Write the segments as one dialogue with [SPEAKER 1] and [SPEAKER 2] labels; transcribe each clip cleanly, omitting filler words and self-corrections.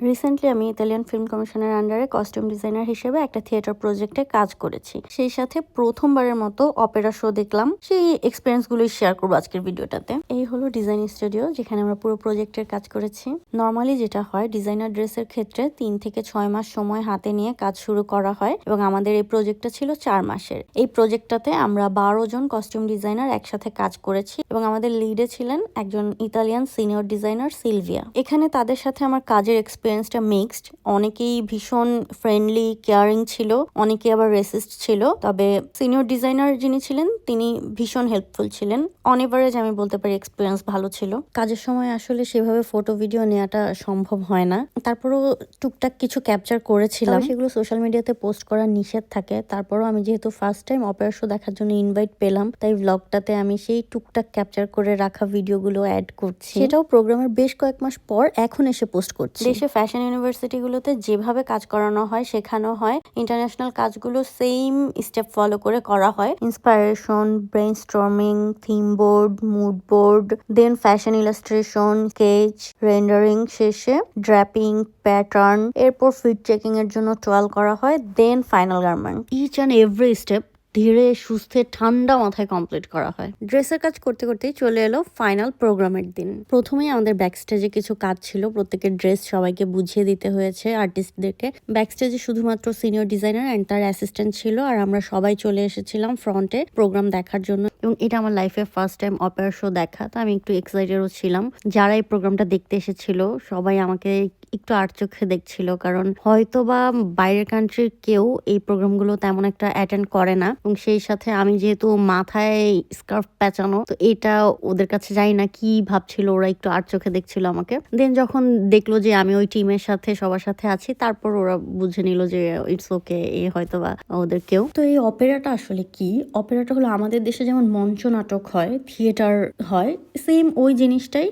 [SPEAKER 1] Recently আমি Italian film কমিশনের আন্ডারে কস্টিউম ডিজাইনার হিসেবে একটা থিয়েটার প্রজেক্টে কাজ করেছি। সেই সাথে প্রথমবারের মতো অপেরা শো দেখলাম। সেই এক্সপিরিয়েন্স গুলোই শেয়ার করবো আজকের ভিডিওটাতে। এই হলো ডিজাইন স্টুডিও, যেখানে আমরা পুরো প্রজেক্টের কাজ করেছি। নর্মালি যেটা হয়, ডিজাইনার ড্রেসের ক্ষেত্রে 3 থেকে 6 মাস সময় হাতে নিয়ে কাজ শুরু করা হয়, এবং আমাদের এই প্রজেক্টটা ছিল 4 মাসের। এই প্রজেক্টটাতে আমরা 12 জন কস্টিউম ডিজাইনার একসাথে কাজ করেছি, এবং আমাদের লিডে ছিলেন একজন ইতালিয়ান সিনিয়র ডিজাইনার সিলভিয়া। এখানে তাদের সাথে আমার কাজের এক্সপিরিয়েন্সটা মিক্সড। অনেকেই ভীষণ ফ্রেন্ডলি, কেয়ারিং ছিল, অনেকেই আবার রেসিস্ট ছিল। তবে সিনিয়র ডিজাইনার যিনি ছিলেন তিনি ভীষণ হেল্পফুল ছিলেন। অন এভারেজ আমি বলতে পারি এক্সপিরিয়েন্স ভালো ছিল। কাজের সময় আসলে সেভাবে ফটো ভিডিও নেওয়াটা সম্ভব হয় না, তারপরও টুকটাক কিছু ক্যাপচার করেছিলাম। সেগুলো সোশ্যাল মিডিয়াতে পোস্ট করা নিষেধ থাকে। তারপরও আমি যেহেতু ফার্স্ট টাইম অপেরা শো দেখার জন্য ইনভাইট পেলাম, তাই ব্লগটাতে আমি সেই টুকটাক ক্যাপচার করে রাখা ভিডিওগুলো অ্যাড করছি। সেটাও প্রোগ্রামের বেশ কয়েক মাস পর এখন এসে পোস্ট করছি। দেশে ফ্যাশন ইউনিভার্সিটিগুলোতে যেভাবে কাজ করানো হয় শেখানো হয়, ইন্টারন্যাশনাল কাজগুলো সেম স্টেপ ফলো করে করা হয়। Inspiration, brainstorming, theme board, mood board, then fashion illustration, sketch, rendering, শেষে ড্র্যাপিং, প্যাটার্ন, এরপর ফিট চেকিং এর জন্য ট্রায়াল করা হয়, then final garment. Each and every step ধীরে সুস্থে ঠান্ডা মাথায় কমপ্লিট করা হয়। ড্রেসের কাজ করতে করতেই চলে এলো ফাইনাল প্রোগ্রামের দিন। প্রথমেই আমাদের ব্যাকস্টেজে কিছু কাজ ছিল। প্রত্যেকের ড্রেস সবাইকে বুঝিয়ে দিতে হয়েছে আর্টিস্টদেরকে। ব্যাকস্টেজে শুধুমাত্র সিনিয়র ডিজাইনার অ্যান্ড তার অ্যাসিস্ট্যান্ট ছিল, আর আমরা সবাই চলে এসেছিলাম ফ্রন্টে প্রোগ্রাম দেখার জন্য। এবং এটা আমার লাইফে ফার্স্ট টাইম অপেরা শো দেখা, তো আমি একটু এক্সাইটেডও ছিলাম। যারা এই প্রোগ্রামটা দেখতে এসেছিল সবাই আমাকে একটু আর চোখে দেখছিল, কারণ হয়তো বা বাইরের কান্ট্রির কেউ এই প্রোগ্রামগুলো তেমন একটা অ্যাটেন্ড করে না। এবং সেই সাথে আমি যেহেতু মাথায় স্কার্ফ পেঁচানো, তো এটা ওদের কাছে যাই না কি ভাবছিল, ওরা একটু আর চোখে দেখছিল আমাকে। দেন যখন দেখলো যে আমি ওই টিমের সাথে সবার সাথে আছি, তারপর ওরা বুঝে নিল যে ইটস ওকে, এ হয়তো বা ওদের কেউ। তো এই অপেরাটা আসলে কি? অপেরাটা হলো আমাদের দেশে যেমন মঞ্চ নাটক হয়, থিয়েটার হয়, সেম ওই জিনিসটাই।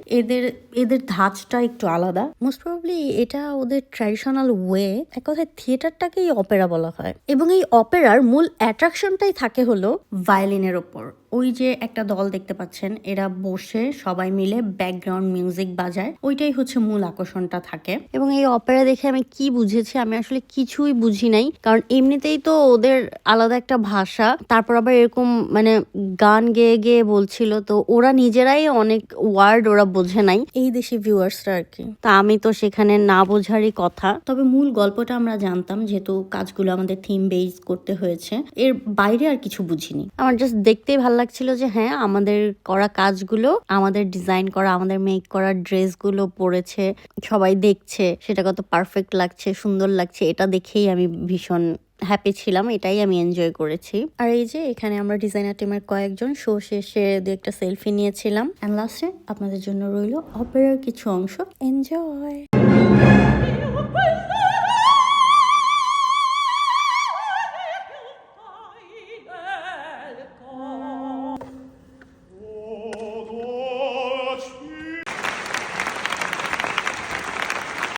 [SPEAKER 1] এদের ধাঁচটা একটু আলাদা। মোস্ট প্রবাবলি এটা ওদের ট্র্যাডিশনাল ওয়ে। এক কথায় থিয়েটারটাকেই অপেরা বলা হয়। এবং এই অপেরার মূল অ্যাট্রাকশনটাই থাকে হলো ভায়োলিনের ওপর। ওই যে একটা দল দেখতে পাচ্ছেন, এরা বসে সবাই মিলে ব্যাকগ্রাউন্ড মিউজিক বাজায়, ওইটাই হচ্ছে মূল আকর্ষণটা থাকে। এবং এই অপেরা দেখে আমি কি বুঝেছি, আমি আসলে কিছুই বুঝি নাই, কারণ এমনিতেই তো ওদের আলাদা একটা ভাষা, তারপর আবার এরকম মানে গান গেয়ে গেয়ে বলছিল, তো ওরা নিজেরাই অনেক ওয়ার্ড ওরা বোঝে নাই, এই দেশি ভিউয়ার্সরা আর কি। তা আমি তো সেখানে না বোঝারই কথা। তবে মূল গল্পটা আমরা জানতাম, যেহেতু কাজগুলো আমাদের থিম বেস করতে হয়েছে, এর বাইরে আর কিছু বুঝিনি। আমার জাস্ট দেখতেই ভালো লাগছিল যে হ্যাঁ, আমাদের করা কাজগুলো, আমাদের ডিজাইন করা, আমাদের মেক করা ড্রেসগুলো পরেছে, সবাই দেখছে, সেটা কত পারফেক্ট লাগছে, সুন্দর লাগছে, এটা দেখেই আমি ভীষণ হ্যাপি ছিলাম। এটাই আমি এনজয় করেছি। আর এই যে এখানে আমরা ডিজাইনার টিমের কয়েকজন শো শেষে দু একটা সেলফি নিয়েছিলাম। এন্ড লাস্টে আপনাদের জন্য রইল অপেরার কিছু অংশ। এনজয়।